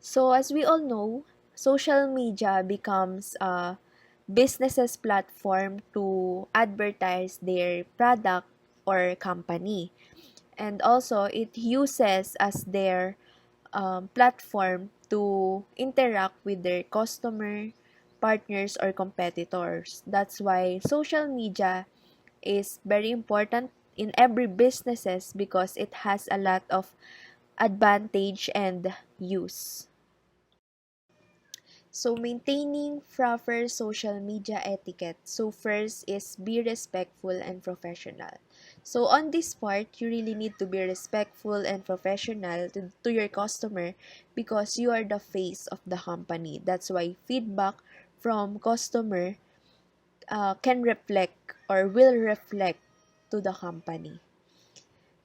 So, as we all know, social media becomes a business's platform to advertise their product or company. And also, it uses as their platform to interact with their customer, partners, or competitors. That's why social media is very important in every businesses because it has a lot of advantage and use. So, maintaining proper social media etiquette. So, first is be respectful and professional. So, on this part, you really need to be respectful and professional to your customer because you are the face of the company. That's why feedback from customer can reflect or will reflect to the company.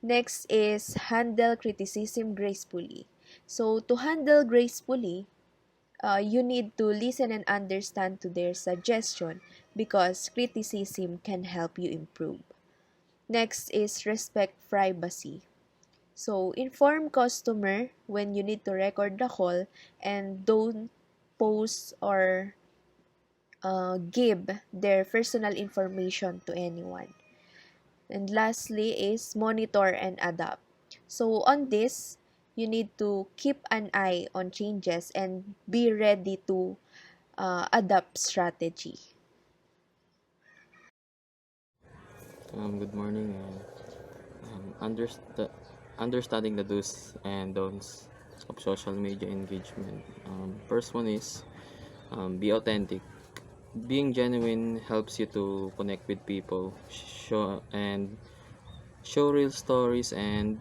Next is handle criticism gracefully. So, to handle gracefully, you need to listen and understand to their suggestion because criticism can help you improve. Next is respect privacy. So inform customer when you need to record the call and don't post or give their personal information to anyone. And lastly is monitor and adapt. So on this, you need to keep an eye on changes and be ready to adapt strategy. Good morning. Understanding the do's and don'ts of social media engagement. First one is be authentic. Being genuine helps you to connect with people, show real stories and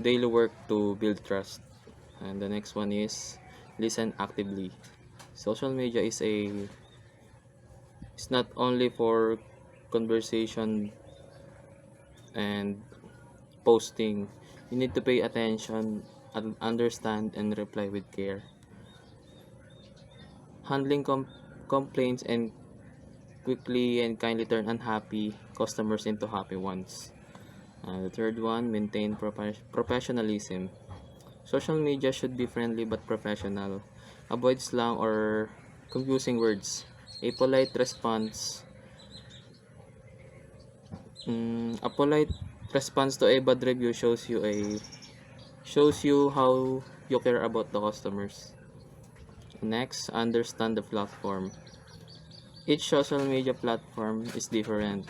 daily work to build trust. And the next one is listen actively. Social media is not only for conversation and posting. You need to pay attention and understand and reply with care. Handling complaints and quickly and kindly turn unhappy customers into happy ones. The third one, maintain professionalism. Social media should be friendly but professional. Avoid slang or confusing words. A polite response, a polite response to a bad review shows you how you care about the customers. Next, understand the platform. Each social media platform is different.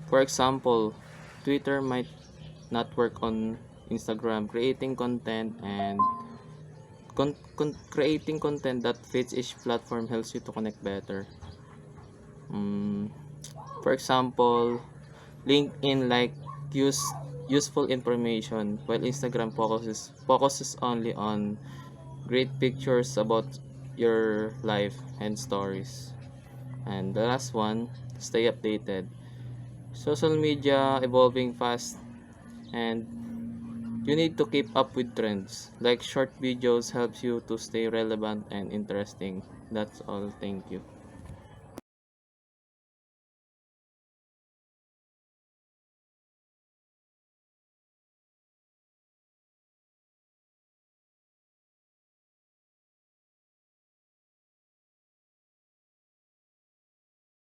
For example, Twitter might not work on Instagram. Creating content that fits each platform helps you to connect better. Mm, for example, LinkedIn use useful information while Instagram focuses only on great pictures about your life and stories. And the last one, stay updated. Social media evolving fast and you need to keep up with trends. Like short videos helps you to stay relevant and interesting. That's all. Thank you.